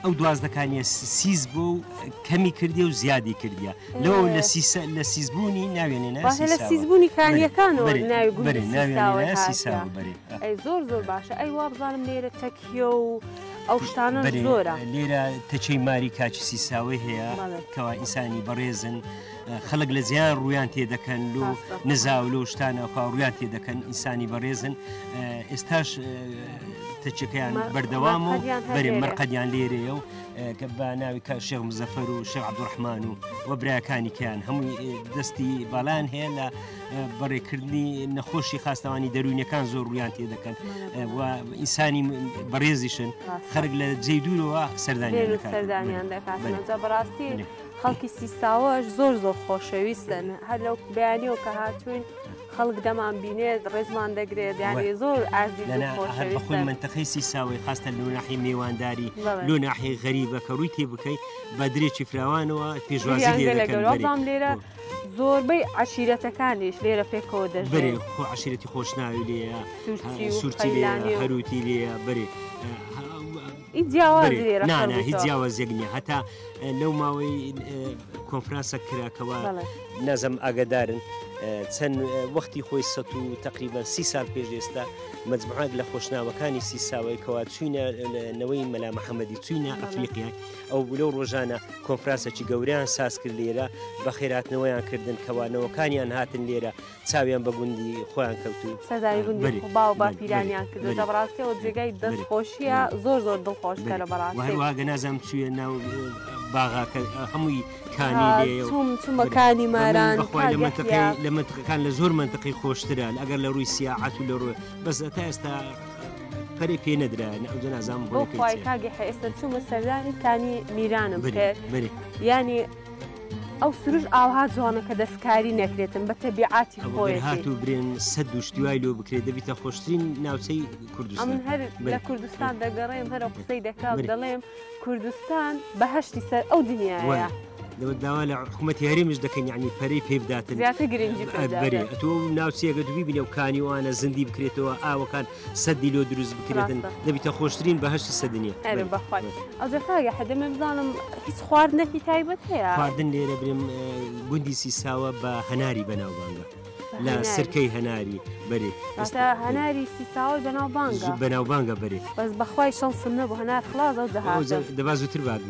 Speaker 2: ئەو 12 کانیە سیز بوو و کەمی کردی و زیادی کردیە لەوە لە سیزبوونی ناوێنێنە
Speaker 1: لە سیزبوونی کانیەکانەوە ناوی
Speaker 2: سیساوە
Speaker 1: ئەی زۆر باشە ئەی وا بزانم لێرە تەکیە و ئەو شتانە زۆرە
Speaker 2: لێرە تەچەی ماری کاچی سیساوی هەیە کەوا ئینسانی بەڕێزن خەڵک لە زیان ڕویان تێدەکەن لۆ نزااو لۆ شتانەکە ڕویان تێدەکەن ئینسانی بەڕێزن ئێستاش تەچەکەیان بەردەوام و بەرێ مەرقەدیان لێرەیە و کە بە ناوی شێخ مزەفەر و شێخ عەبدوڕەحمان و وە برایەکانی کەیان هەمووی دەستی باڵان هەیە لە بەڕێکردنی نەخۆشی خاستەوانی دەروونیەکان زۆر ڕویان تێدەکەن و ئینسانی بەڕێزیشن خەرک لە جێی دوورەوە
Speaker 1: سەردانیان دەکات بەڕاستی خەڵکی سیستاوەش زۆر خۆشەویستن هەر لەو بەیانیەوە کە هاتوین خەڵک دەمان بینێت ڕێزمان دەگرێت یانی زۆر ئازیز
Speaker 2: بەخۆی منتەقەی سیساوی خاستە لە ناحی میێوانداری لۆ ناحی غەریبە کە ڕووی تێ بکەیت بە درێکی فراوانەوە پێشوازی
Speaker 1: لێرە زۆربەی عشیرەتەکانیش لێرە پێکەوە دەژێت
Speaker 2: خۆ عشیرەتی خۆشناوی لێە سوورتی لێ هەروتی لێە بەرێ هیچ جیاوازێک نییە هەتا لەو ماوەی کۆنفرانسە کراکەوە نەزەم ئاگدارن چەند وەختی خۆی سە و تقریبان 30 سال پێش ئێستا مجموعەک لە خۆشناوەکانی سیساوەیەکەوە چوینە نەوەی مەلا محەممەدی چوینە ئەفریقیای ئەو لەو ڕۆژانە کۆنفرانسێکی گەوریان ساز کرد لێرە بە خێراتنەوەیان کردن کەوانەوەکانیان هاتن لێرە چاویان بە گوندی خۆیان کەوتو
Speaker 1: سەداری گوندی باو باپیرانیان کرد لە بەڕاستیەوە جێگای دەستخۆشیە زۆر دڵخۆشکە لە بەڕاستی
Speaker 2: واگە نازانم چویە ناو باغاکە هەمووی کانی
Speaker 1: چومەکانی ماران
Speaker 2: لە منتەقەکان لە زۆر منتەقەی خۆشترە ئەگەر لە ڕووی سیاعەت و لە ڕووی بەس تا ئێستا پەرێ پێ نەدرا ئەوجە نازانم
Speaker 1: بۆ خۆی کاگی ئێستا چوومە سەردانی کانی میرانم کرد ینی ئەو سروش ئاوها جوانە کە دەستکاری نەکرێتن بە تەبیعاتی خۆی
Speaker 2: هات و برێن سەد دوشتیوای لۆ بکرێت دەبیتە خۆشترین ناوچەی کوردستان
Speaker 1: من هەر لە کوردستان دەگەڕێم هەرە قسەی دەکات دەڵێم کوردستان بەهشتی سەر ئەو دنیاە
Speaker 2: داوا لە حکوومەتی هەرێمش دەکەن یعنی پەرەی پێ بداتن
Speaker 1: زیاتر گرنگی
Speaker 2: بەرێ تۆ ناوچەیەگە دوبی بینێ و کانیوانە زندی بکرێتەوە ئاوەکان سەدی لۆ دروست بکرێتن دەبیتە خۆشترین بەهشتی سەدنیە
Speaker 1: بەخوای ئەو جەکاگە حەدەمە بزانم هیچ خواردنەکی تایبەت هەیە
Speaker 2: خواردن لێرە برێم گوندی سیساوە بە هەناری بەناوبانگە لە سرکەی هەناری بەرێ
Speaker 1: هەناری سیساوی
Speaker 2: بەناوبانگە بەرێ
Speaker 1: بەس بەخوای شەڵسم نەبوو هەنار خلاص ئەو جەهات
Speaker 2: دەبا زووتر بات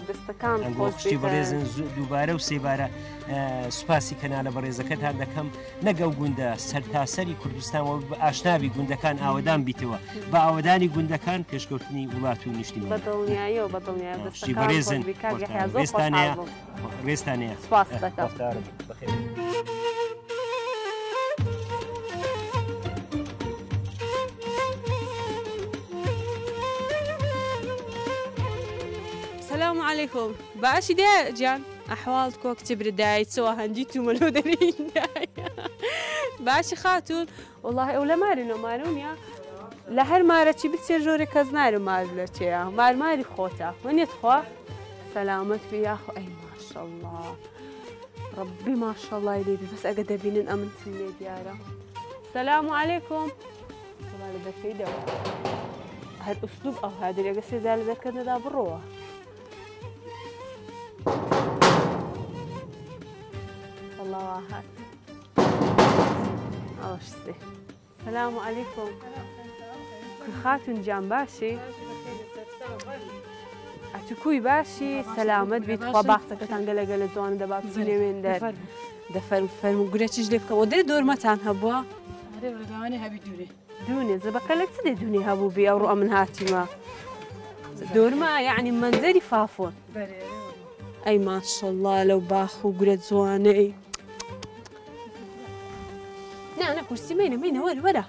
Speaker 1: دەستەکان
Speaker 2: خۆشتی بەڕێزن دووبارە و سێبارە سوپاسی کەنالە بەڕێزەکەتان دەکەم نەگەو گوندە سەرتاسەری کوردستانەوە ئاشناوی گوندەکان ئاوەدان بیتەوە بە ئاوەدانی گوندەکان پێشکەوتنی وڵات و نیشتیمان
Speaker 1: بەدڵنیاییەوە بەدڵنیای
Speaker 2: بەڕێزن ڕێستانەیە
Speaker 1: سپاس دەکەم. السلام عليكم باشي دي جان أحوالكم كتب ردايت سوا هنديتو ملو درين باشي خاتون والله أولا مارينو مارونيا لهر مارتي بتصير جوري كزنارو مارلتيا ماري خوتا من يتخوا سلامت بيا أخو أي ما شاء الله ربي ما شاء الله يليبي بس أقدر بين أمن سنة ديارة السلام عليكم والله لذا دو هالأسلوب أو هذا اللي قصدي ذا كنا دا بروه والله واحد أوشتي السلام عليكم كل خاتون جان باشي أتوكوي باشي سلامت بيت خباختك تنقل زوان دباب سيني وين در دفر فرمو قريتش ليفك ودري دور ما تان هبوا
Speaker 7: هذا برنامج هبي
Speaker 1: دوني زبكلك تدي دوني هبو بي أو رؤى من هاتي ما دور ما يعني منزلي فافون أي ما شاء الله لو باخو قريت زواني أنا كرسي مينة ورا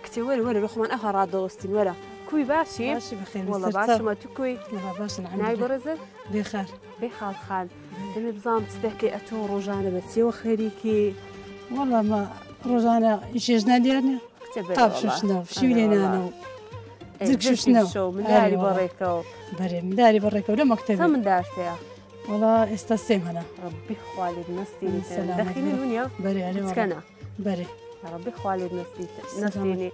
Speaker 1: كتير ورا رخمان أخر عضوستين ورا كوي باشي
Speaker 7: بخير
Speaker 1: والله باشي ما تكوي
Speaker 7: والله باشي نعم
Speaker 1: ناي برزة
Speaker 7: بخير
Speaker 1: خال دمي بزام تستحكي أتو روجانا بتسي وخيريكي
Speaker 7: والله ما روجانا يشجنا ديالنا طاف شوشنا شويلينا أنا زرك شوشنا
Speaker 1: من داري بريكو
Speaker 7: من داري بريكو ولا مكتبي
Speaker 1: من دارتها
Speaker 7: والله استسلم أنا
Speaker 1: ربي خوالد نستيني دخيني الدنيا
Speaker 7: بري علي
Speaker 1: سكنة
Speaker 7: بري
Speaker 1: يا ربي خوالد نستيني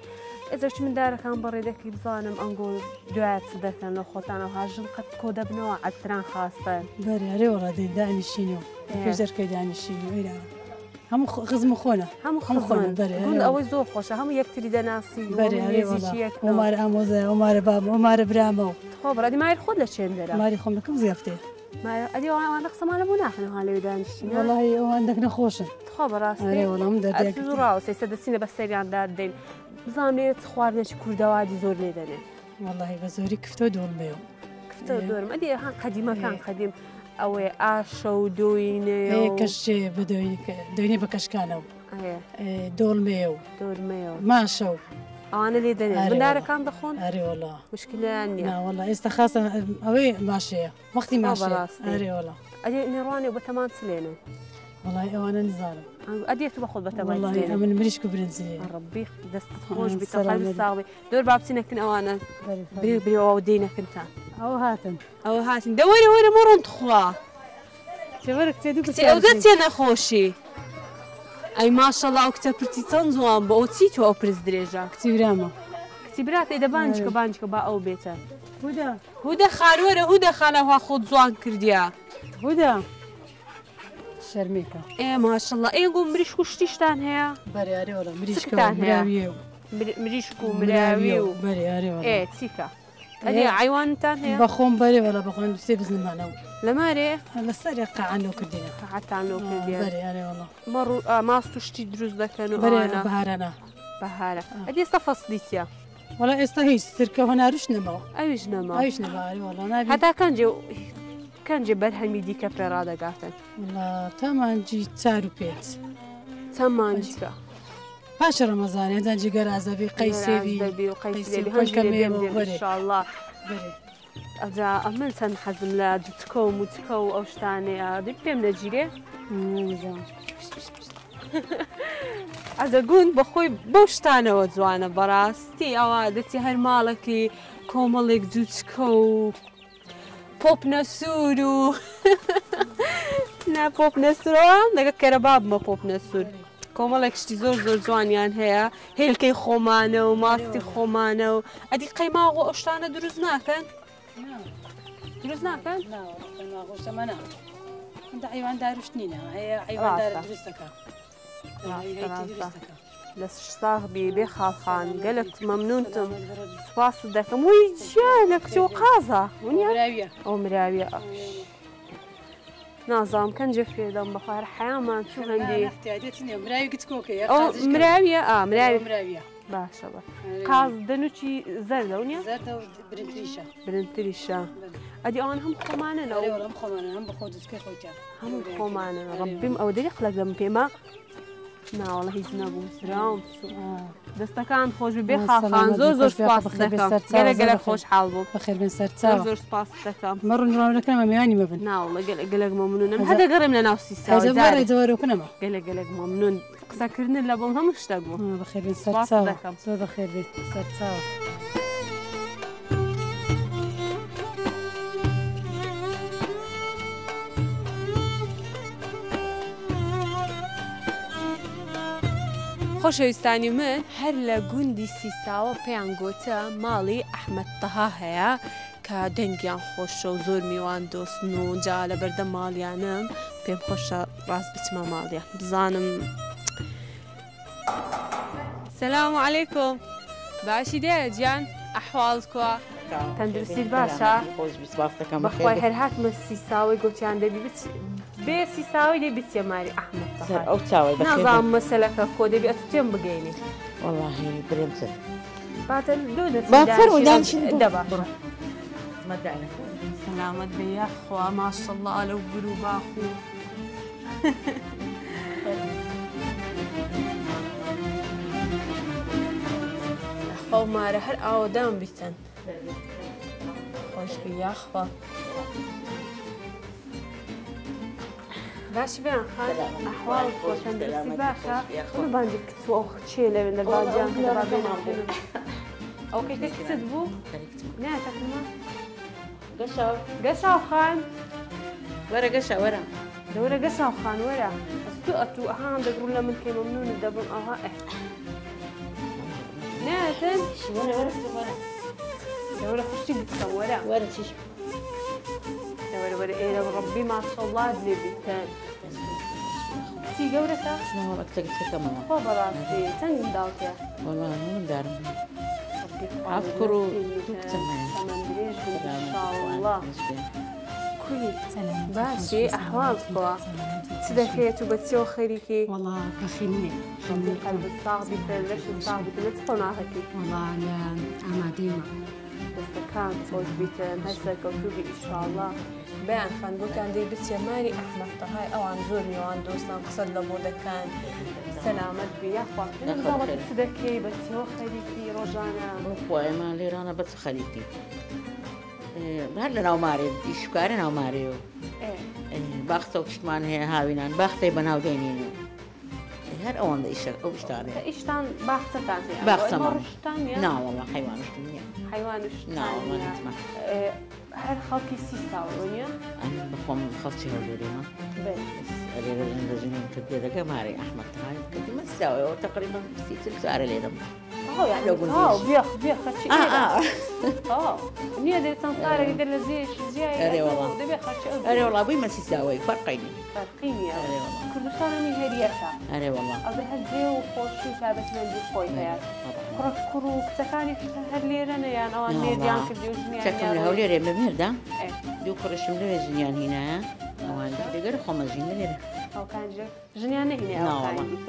Speaker 1: إذا شو من دارك كان بري ذاك بظانم أنقول دعاء صدقنا لو خوتنا وهاجم قد كودا بنوع عسران خاصة
Speaker 7: بري علي والله داني شينو كيزر كي داني شينو إلى هم خزم خونه
Speaker 1: هم خزم قول أول زور خوشة هم يكتري دناسي
Speaker 7: بري ومار أموزة ومار باب ومار برامو
Speaker 1: خبر أدي ما يرخد لشين درا
Speaker 7: ما يرخم لكم زيافتي
Speaker 1: ما أدي وأنا قسم على مناخنا هالي بدانشتنا
Speaker 7: والله وعندك نخوشن
Speaker 1: خبر راسي
Speaker 7: أي والله مدري
Speaker 1: أتزورا وسيسدسينا بس سريع عند الدين بزامني تخوارنا شكور دوادي زور ليدنا
Speaker 7: والله بزوري كفتو دور بيو
Speaker 1: كفتو دور ما أدي هان قديمة كان قديم أو عاشوا دويني
Speaker 7: كش بدويني بكش كانوا دول ميو ما شو
Speaker 1: أنا اللي دنيا من دار كان دخون
Speaker 7: أري والله
Speaker 1: مشكلة عني
Speaker 7: لا والله استخاصة أوي ماشية وقتي ماشية أري والله
Speaker 1: أدي نيراني وبتمان سلينا
Speaker 7: والله وأنا نزارة
Speaker 1: أدي تبخذ بتمان
Speaker 7: والله
Speaker 1: سلينا
Speaker 7: من مريشكو برنزلين
Speaker 1: ربي دست خوش بتقلب الصاغبي دور باب سنك أوانا بري ودينا كنتا
Speaker 7: أو هاتن
Speaker 1: دوري وين مرون تخوا
Speaker 7: تبارك تدوك
Speaker 1: أودت أنا خوشي أي ما شاء الله أكتبرتي تنزوان بأوتي تو أبرز درجة
Speaker 7: كتيراما
Speaker 1: كتيبرات إذا بانجك با أو بيتا
Speaker 7: هدى
Speaker 1: خالورة هدى خالها خود زوان كرديا
Speaker 7: هدى شرميكا
Speaker 1: إيه ما شاء الله إيه قوم مريشكو شتيشتان هيا
Speaker 7: بري أري والله مريشكو مراويو
Speaker 1: مريشكو مراويو
Speaker 7: بري أري والله
Speaker 1: إيه تيكا أدي عيوان تان هيا
Speaker 7: بخون بري ولا بخون بسيبز نمانو
Speaker 1: لماري
Speaker 7: لسرقة عنو كردينا
Speaker 1: قعدت عنو كردينا
Speaker 7: بري أري والله
Speaker 1: مرو ماستو شتي دروز دكانو
Speaker 7: بري بهارنا
Speaker 1: بهارة أدي استفصليتيا
Speaker 7: والله استهيش سركة هنا رشنما
Speaker 1: أيش نما
Speaker 7: أري والله نبي
Speaker 1: حتى كان جي برهمي دي كبر رادا قاتل
Speaker 7: والله تمام جي تارو بيت
Speaker 1: تمام جيكا
Speaker 7: باش رمضان يعني جي قرازبي قيسبي
Speaker 1: وقيسبي هنجي إن شاء الله
Speaker 7: بري
Speaker 1: أجا أمل تنحزم لا دتكو متكو أو شتاني دي بيم نجيري أجا قون بخوي بوشتانه وزوانا براستي أوادتي هالمالكي كومالك دتكو بوب نسورو نا بوب نسورو نگه كرباب ما بوب نسور كومالك شتي زور جوانيان هيا هيلكي خومانه وماستي خومانه أدي قيماغو أشتانه دروز ناكن دروز ناكن؟
Speaker 7: لا قيماغو شتما ناكن عند عيوان دارو شنينه هي عيوان دار درستكا
Speaker 1: لس صاحبي بخالخان قالت ممنونتم سباس دكم وي شانك شو قازة
Speaker 7: مراوية
Speaker 1: أو مراوية نظام كان جفري دم بخار حيامان شو عندي
Speaker 7: احتياجاتي مراوية كتكوكي
Speaker 1: أو مراوية
Speaker 7: مراوية
Speaker 1: باشا قاز دنوشي زردونيا
Speaker 7: زردة
Speaker 1: برنتريشا أدي أنا هم خمانة
Speaker 7: ولا هم خمانة هم بخودس كيف خوجا
Speaker 1: هم خمانة ربي أو دليل خلق دم فيما نا والله يزنبو سرام دستكان خوش ببي خالخان زور سباس دكم قلق خوش حال بو
Speaker 7: بخير بن سرتاوة
Speaker 1: زور سباس دكم
Speaker 7: مرة نروح كنما مياني مبن
Speaker 1: نا والله قلق ممنون هذا قرم لنا وسي ساوي
Speaker 7: هذا مرة يدوروا كنما
Speaker 1: قلق ممنون سكرني اللبون هم اشتاقوا
Speaker 7: بخير بن سرتاوة زور بخير بن سرتاوة
Speaker 1: خۆشەویستانی من هەر لە گوندی سیساوە پێیان گوتە ماڵی ئەحمەد تەها هەیە کە دەنگیان خۆشە و زۆر میوان دۆستن و جا لە بەردە ماڵیانم پێم خۆشە ڕاست بچمە ماڵیە بزانم. سەلام عەلەیکۆم باشی دێ گیان ئەحواڵت کووە؟ تەندروستیت باشە؟ بەخوای هەر هاتمە سیساوی گوتیان دەبی بێ سیساوی دێ بچێ ماری ئەحمەد تەها
Speaker 8: ئەو چاوی
Speaker 1: نازانم مەسەلەکە کۆ دەبی ئەتو تێم بگەینی
Speaker 8: والله برنتر
Speaker 1: باتە
Speaker 8: باتر ودانشین
Speaker 1: دەباشە سلامت بێ یاخوا ماشەڵڵا لەو بر و باخ و خۆ مارە هەر ئاوەدان بیتەن خۆش بێ یاخوا باشی بێن خان ئەحواڵ خۆشەندەستی باشە ئەمە بانجی کچوە ئەو چێ لەوێ لە بانجیان کە دەبا بێنم ئەو کەیتە کچت بوو؟ ناتەکەمە گەشاو خان
Speaker 8: وەرە گەشە وەرە
Speaker 1: دەورە گەشاو خان وەرە ئەستو ئەتو ئەهان دەگڕون لە من کێ مەمنونت دەبم ئەها ئەح ناتن دەورە خوشتی بکە وەرە
Speaker 8: چیش
Speaker 1: وەرە ئێرە ڕەبی ماشەڵڵا لێ بیتەن بەڕاستی گەورەتە؟ خۆ بەڕاستی چەند منداڵتە؟
Speaker 8: والله من دارم
Speaker 1: عفکر و درێژ انشاءالله کولی باشی ئەحواڵ بکەوە چ دەکرێت و بە چێوە خەریکی؟
Speaker 7: والله بەخێنێ
Speaker 1: قەلبت ساغ بیتە لەشت ساغ بیتە لە چ قۆناغەکەی؟
Speaker 7: والله لە ئامادەیمە
Speaker 1: دەستەکان خۆش بیتن هەر سەرکەوتوبی ئینشاءالله بەیان خەن بۆتان دەی بچێ ماری ئەحمەدتەهای ئەوان زۆر میوان دۆستان قسەت لە بۆ دەکەن سەلامەت بێ یاخوا نەزانم چ دەکەی بە چێوە خەریکی ڕۆژانە؟
Speaker 8: خۆیمان لێرانە بەچ خەریکی هەر لە ناومارێ ئیشکارە ناومارێەوە باختە و شتمان هەیە هاوینان باختەی بەناو دێنینێ هەر ئەوەندە ئیشە ئەو شتانێ
Speaker 1: ئیشتان باختەتان هەیە
Speaker 8: باختەمان
Speaker 1: ڕشتانە؟
Speaker 8: ناوەڵە حیوانشت نییە
Speaker 1: حیوانش
Speaker 8: ناوەڵە
Speaker 1: هەر خەڵکی سی ساڵ نییە؟
Speaker 8: ئەم بخۆم خەڵکی هەولێرێمە لێرە ئەندەزینیم کە دێدەکە ماری ئەحمەدتەهای کردی مەساوەوە تقریبا 30 سارە لێدەم
Speaker 1: نییە دێت چەند سارێکی دە لە زێش
Speaker 8: ئەرێ وڵا بووی مەسی ساوەی فەرقینی
Speaker 1: فەرقینیە کوردستانی هەریەکە
Speaker 8: ئەرێ وڵا
Speaker 1: ئەڵێ هەر جێ و خۆشی و تابەتمەندی خۆی هەیە کوڕ و کچەکانی هەر لێرەنە یان ئەوان لێریان کردی و
Speaker 8: چەکەم لە هەولێرێ بەمێردا دوو کوڕشم لەوێ ژنیان هینایە ئەوان دەگەر خۆمەژین لێرە
Speaker 1: ژنیان نهینێ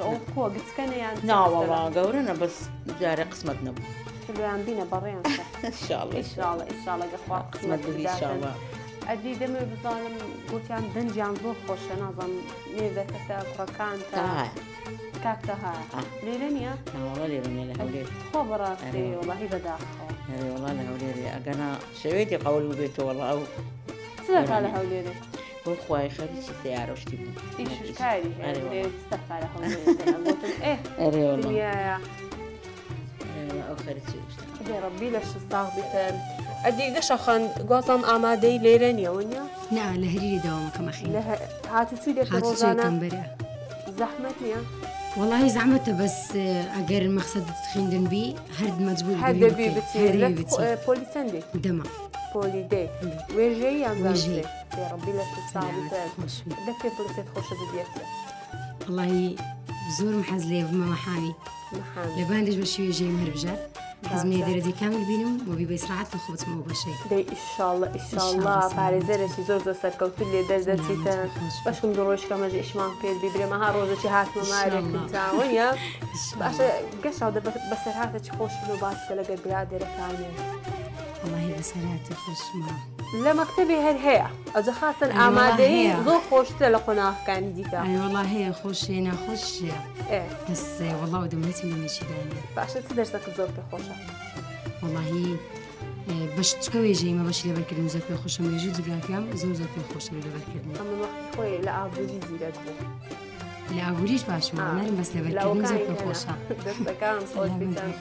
Speaker 1: ئەو کۆ گچکەنەیان
Speaker 8: ناوەڵا گەورەنە بەس جارە قسمەت نەبوو
Speaker 1: لویان بینە بەڕێیان ئیشاڵە گەخوا قسمەت
Speaker 8: ئیشاڵە
Speaker 1: ئەدی دەمێ بزانم گوتیان دەنجیان زۆر خۆشە نازانم نێردەکەتە کوڕەکان کاکتە هاە لێرە نییە؟
Speaker 8: ناوەڵا لێرە لە هەولێر
Speaker 1: خۆ بەڕاستی وڵاهی بەداخەوە
Speaker 8: وڵا لە هەولێرێ ئەگەنا شەوێتی قەول بێتەوە وڵا ئەو
Speaker 1: چ دەکا لە هەولێرێ؟
Speaker 8: بۆ خوای خەریکی سیارە شتی بوو
Speaker 1: ئیشکاری دەکا لە هەولێرێ
Speaker 8: ئەو خەریکی
Speaker 1: ڕەبی لە شستاغ بیتن ئەدی گەشەخەن گوازان ئامادەی لێرە نییەوە نیە؟
Speaker 7: نا لە هەریری داوامەکەمە خێن
Speaker 1: هاتوچوی لێت ڕۆژانە زەحمەت نییە؟
Speaker 7: والله زعمتها بس أجر المقصد تخيندن بي هرد مجبور
Speaker 1: هذا بي بتي بولي سندي
Speaker 7: دما
Speaker 1: بولي دي ويجي ينزل يا ربي لا تصعب دكي بولي تخش بديتها
Speaker 7: والله زور محزلي بما محامي لباندش بشوي جاي مهربجات حزمي دردي كامل بينهم وبي بسرعة الخبط مو بشيء
Speaker 1: دي إن شاء الله فارزة شي زور سركوت اللي دزتي تن باش كم دروش كم جي إشمان في بيبري ما هروزة شي هات ممارك تاوية باش قش هذا بسرعة تخش له باس كلا قبلات ركاني
Speaker 7: والله بسرعة تخش ما
Speaker 1: لا مكتبي هي أجا خاصة أمادي زور خوش تلقناه كان ديكا
Speaker 7: أي والله هي خوش هنا خوش
Speaker 1: إيه
Speaker 7: بس والله ودمتي ما ماشي داني
Speaker 1: باش تدرسك زور بخوشة
Speaker 7: والله باش تكوي جاي ما باش لبر كلمة زور بخوشة ما يجوز براكم زور بخوشة لبر كلمة
Speaker 1: أما وقت خوي لا أبولي زيرك
Speaker 7: لا أبوليش باش ما نرم بس لبر كلمة زور بخوشة
Speaker 1: دستكان خوش بيتان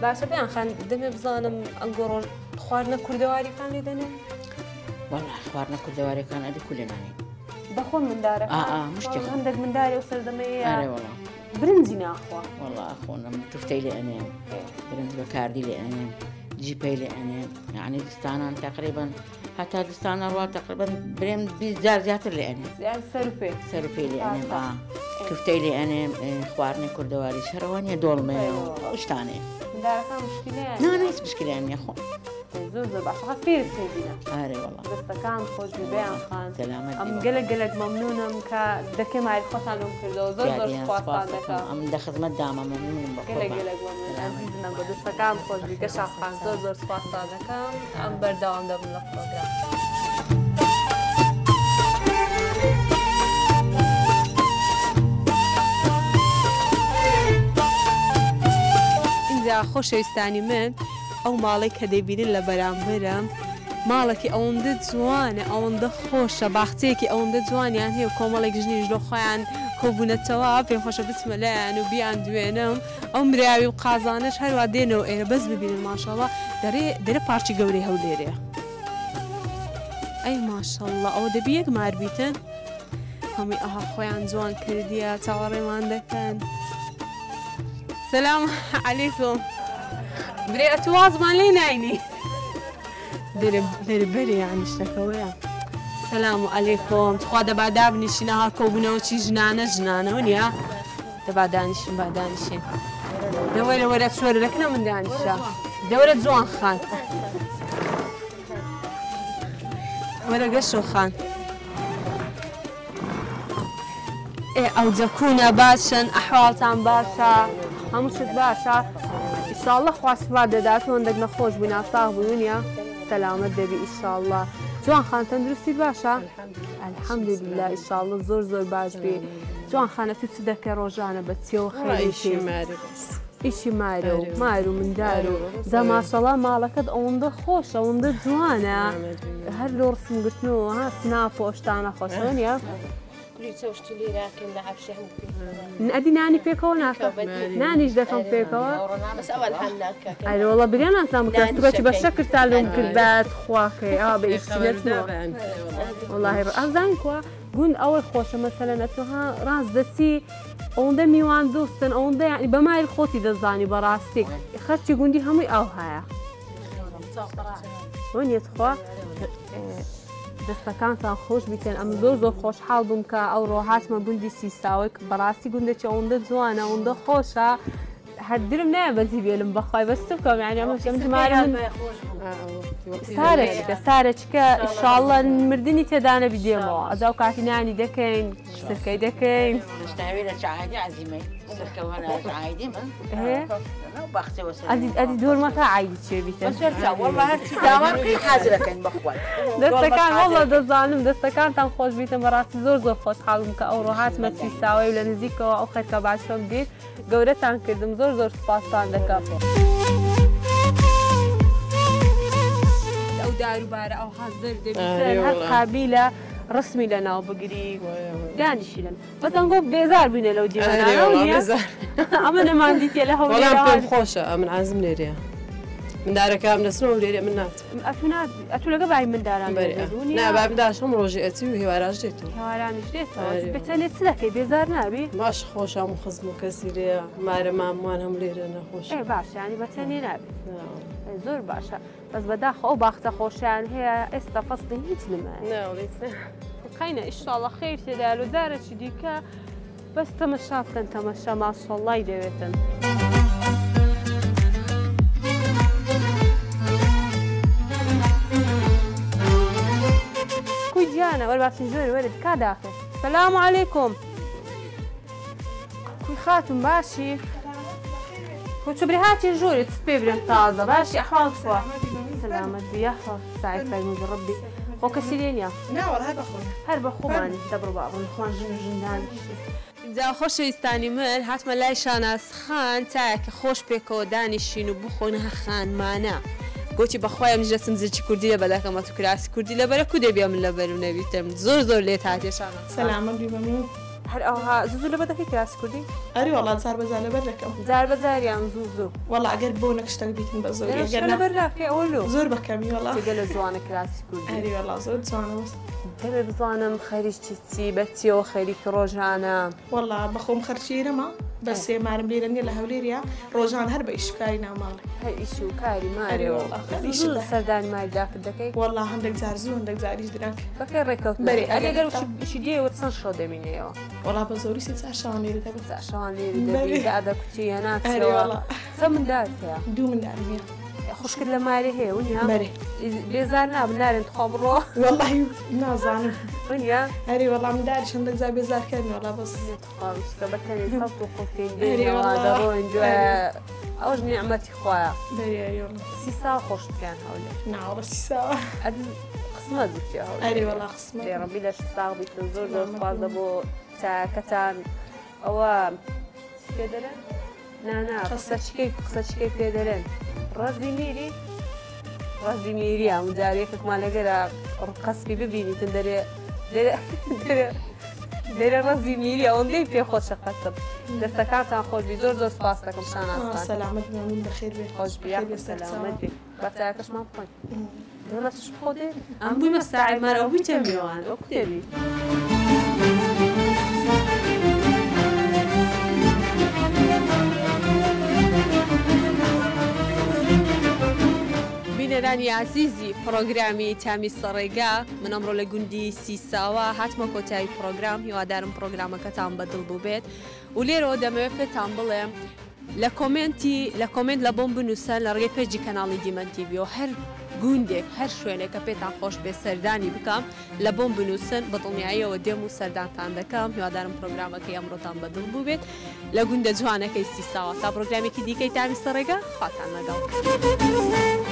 Speaker 1: باش بيان خان دمي بزانم أنقرون خوارنا كردواري كان لدنا
Speaker 8: والله خوارنا كردواري كان أدي كلنا
Speaker 1: بخون من دارك
Speaker 8: مشتي
Speaker 1: عندك من داري وصل دمي
Speaker 8: أري والله
Speaker 1: برنزينا أخوة
Speaker 8: والله أخونا تفتي لي أنا برنز بكاردي لي أنا جيبي لي أنا يعني دستانا تقريبا حتى دستانا رواه تقريبا بريم بيزار زياتر لي أنا
Speaker 1: يعني
Speaker 8: سرفي لي أنا تفتي لي أنا خوارنا كردواري شروانيا دولمة وش تاني
Speaker 1: من دارك مشكلة يعني
Speaker 8: لا ليس مشكلة يعني يا أخو
Speaker 1: زور باش خفيف سيدنا
Speaker 8: أري والله
Speaker 1: دستكان خوش ببيان خان
Speaker 8: سلامتي
Speaker 1: أم قلق ممنونة كدكي مع الخوتان كردو زور خواتانك
Speaker 8: أم دخل مدامة ممنون
Speaker 1: قلق ممنون عزيزنا دستكان خوش بكشا خان زور خواتانك أم بردوام دم البروجرام إذا خوش يستاني من ئەو ماڵی کە دەیبینن لە بەرامبەرم ماڵێکی ئەوەندە جوانە ئەوەندە خۆشە باخچەیەکی ئەوەندە جوانیان هەیە و کۆمەڵێک ژنیش لە خۆیان کۆبوونەتەوە پێم خۆشە بچمە لایەن و بیان دوێنم ئەو مراوی و قازانش هەروە دێنەوە ئێرە بەس ببینن ماشەڵڵا دەرێ پارچی گەورەی هەولێرەیە ئەی ماشەڵڵا ئەوە دەبی یەک ماربیتن هەمووی ئەها خۆیان جوان کردیە چاوەڕێمان دەکەن سەلام عەلەیکوم بري أتواصل ما لين عيني درب يعني اشتكويا سلام علیکم خوا دەبا دابنیشینە هەڵکۆبوونەوەی ژنانە ونیە دەبا دانیشین دەوەی لە وەرە چۆرەکەنە من دانیشە دەوەرە جوان خان وەرە گەشۆ خان ئەو جەکوونە باشن ئەحواڵتان باشە هەموو شت باشە ئیشاڵڵە خواسپا دەدات هەندێک نەخۆش بووین ئاساغ بوونیە سەلامەت دەبی ئیشاڵڵە جوان خان تەندروستی باشە ئەلحەمدولillah ئیشاڵڵە زۆر باش بێ جوان خانە تو چ دەکەی ڕۆژانە بە چێوە خێریشی ئیشی مار و مندار و دەماشەڵا ماڵەکەت ئەوەندە خۆشە ئەوەندە جوانە هەر لۆ ڕسم گرتنەوە ها سناپ و شتانە خۆشەوە نیە ئەدی نانی پێکەوە ناکە نانیش دەکەم پێکەوە ئەوڵە برێناتان بکەستوەکی بە شەکر تا لەم کردات خواکەی ئا بە ئیشتێتەوە وڵاهی ئازان کووە گوند ئەوەی خۆشە مەسەلەن ئەتوها ڕاست دەچی ئەوەندە میوان دۆستن ئەوەندە یعنی بەمایل خۆتی دەزانی بەڕاستی خەرچی گوندی هەمووی ئەو هەیە وەنیێتخوا دەستەکانتان خۆش بیتێن ئەم زۆر خۆشحاڵ بووم کە ئەو ڕۆهاتمە گوندی سیساوی بەڕاستی گوندێکی ئەوەندە جوانە ئەوەندە خۆشە هەردرم نایە بەجی بێلم بەخوای بەست بکەم یعنی ئەمە ژمارە من سارەچکە ئیشاڵڵە مردنی تێدانە بیدێمەوە ئەزاو کاتی نانی دەکەین سرکەی دەکەین ئەدی دۆرمەکە عیدی چێ بیتە دەستەکان وەڵڵە دەزانم دەستەکانتان خۆش بیتە بەڕاستی زۆر خۆشحاڵم کە ئەو ڕۆهاتمە سیساوی و لە نزیکەوە ئەو خەرکە باشەم بێت گەورەتان کردم زۆر سوپاستان دەکەم ئەو داروبارە ئەو حەزر دەبیت هەر قابیلە ڕسمی لە ناو بگری دانیشیلن بەتەنگۆ بێزار بووینە لەو دیوانە ئەمە نەماندیتە لە
Speaker 9: هەوڵام پێم خۆشە ئەمن عازم لێرەیە مندارەکەم دەستنەوە لێرە من نات
Speaker 1: ئەتو لەگە بای منداران
Speaker 9: نابداشم ڕۆژی ئەتی و هێواراش دێتەوە
Speaker 1: هێوارانش دێتەوە بێتەنێت چ دەکەی بێزار نابی
Speaker 9: باش خۆشم و خزم و کەسی لێە مارە ماموان هەم لێرە نەخۆش
Speaker 1: باش ینی بەتەنێ نابی زۆر باشە بەس بەداخە ئەو باختە خۆشیان هەیە ئێستا فەستی هیچ نمایە ئیشاڵڵە خیر تێدا و دارەی دیکە بەس تەمەشا بکەن تەمەشا ماشەڵڵای دەوێتن کوی گیانە وەرباسین زۆر وەرت کا داخل سەلام عەلەیکۆم کوی خاتم باشی کوچبری هاتی ژوورت پێ برم تازە باشی ئەحواڵ سووە سەلامەت بیا ساعی فەرمووی ڕەبی خۆ کەسی لێ نییە هەر بە خۆمانی دەبڕ باڕۆن خوان ژندانیشی جا خۆشەویستانی من هاتمە لای شاناس خان چایەکە خۆش پێکەوە دانیشین و بخۆنە خانمانە گوتی بەخوای ئەمژە سمزێکی کوردی لە بەدەکەمە تو کراسی کوردی لەبەرە کو دەبێ من لەبەر و نەبیتم زۆر لێت هاتێ شاناس
Speaker 10: سەلامەت بیبەمێ
Speaker 1: هەر ئەوها زوو لە بەدەکەی کراسی کوردی
Speaker 10: ئەری وەڵات زار بەزار لەبەر دەکەم
Speaker 1: زار بەزاریان زوو
Speaker 10: وەڵا ئەگەر بۆ نەکشتەک بیتن بە زۆر
Speaker 1: لەبەرلاکەی ئەوەلو
Speaker 10: زۆر بەکەمی وەڵا
Speaker 1: گەلە جوانە کراسی کوردی
Speaker 10: ئەری وەڵا زۆر جوانە
Speaker 1: دەبێ بزانم خەریکی چی بەچیەوە خەریکی ڕۆژانە
Speaker 10: وەڵا بەخۆم خەرچیرەمە بە سێ مارم لێرە نیە لە هەولێریا ڕۆژان هەر بە ئیشکاری ناوماڵی
Speaker 1: هەر ئیش و کاری مارێەوە سەردانی ماریداکرد دەکەی
Speaker 10: وەڵا هەندێک جار زوو هەندێک زاریش درەنگ
Speaker 1: بەکەی ڕێکەوت بەرێ ئەگەرشی دێوە چەند شەو دەبینەوە
Speaker 10: وەڵا بە زۆری سێ چار شەوان لێرە دەبێت
Speaker 1: شەوان لێرە دەبێت ئادەکوچیە ناچەوە چەند مندار هەیە
Speaker 10: دوو مندار هەیە
Speaker 1: خوشکرد لە ماری هەیە ونیا بێزار نابن نارێن تخوا بڕۆ
Speaker 10: وەڵی نازانم
Speaker 1: ونیا
Speaker 10: هەری وەڵام منداریش هەندێک جار بێزارکردن وەڵا بەس
Speaker 1: خواویستکە بەتەنێ سەڵت و قوتین دەڕۆین ئەوش نیعمەتی خوایە سی ساوە خۆش بکەن هەولێ
Speaker 10: ناوەڵە سی ساوە
Speaker 1: قسمەت بچێ هەولێ
Speaker 10: ئەری وەڵا قسمەت
Speaker 1: ڕەبی لە ساغ بیتن زۆر سپاسە بۆ چاکەتان ئەوە پێ دەرێن نانا قسەچکەی پێ دەرێن ڕازی میری ئەم جارێکمان لەگەرە قەسبی ببینیتن دەرێ ڕازی میری ئەوەندەی پێ خۆشە قەسب دەستەکانتان خۆشبی زۆر سپاس دەکەم شاناستان
Speaker 10: سەلامەت بێ بەخێر بێ
Speaker 1: خۆش بیا سەلامەت بێ بەچاکەشمان بخۆین دەڵەتش بخۆ دێ ئەم بوویمە ساعی مارە ئەو بوویتە میوان ئەو کتێبی بینەرانی عزیزی پرۆگرامی تامی سەڕێگا من ئەمڕۆ لە گوندی سیساوە هاتمە کۆتایی پرۆگرام هیوادارم پرۆگرامەکەتان بەدڵ بوو بێت و لێرەوە دەمەوێت پێتان بڵێم لە کۆمنت لە بۆم بنووسن لە ڕێگەی پێجی کەناڵی دیمەن تیڤی و هەر گوندێک هەر شوێنێکە پێتان خۆش بێ سەردانی بکەم لە بۆم بنووسن بەدڵنیاییەوە دێم و سەردانتان دەکەم هیوادارم پرۆگرامەکەی ئەمڕۆتان بەدڵ بوو بێت لە گوندە جوانەکەی سیساوە تا پرۆگرامێکی دیکەی تامی سەڕێگا خواتان لەگەڵ.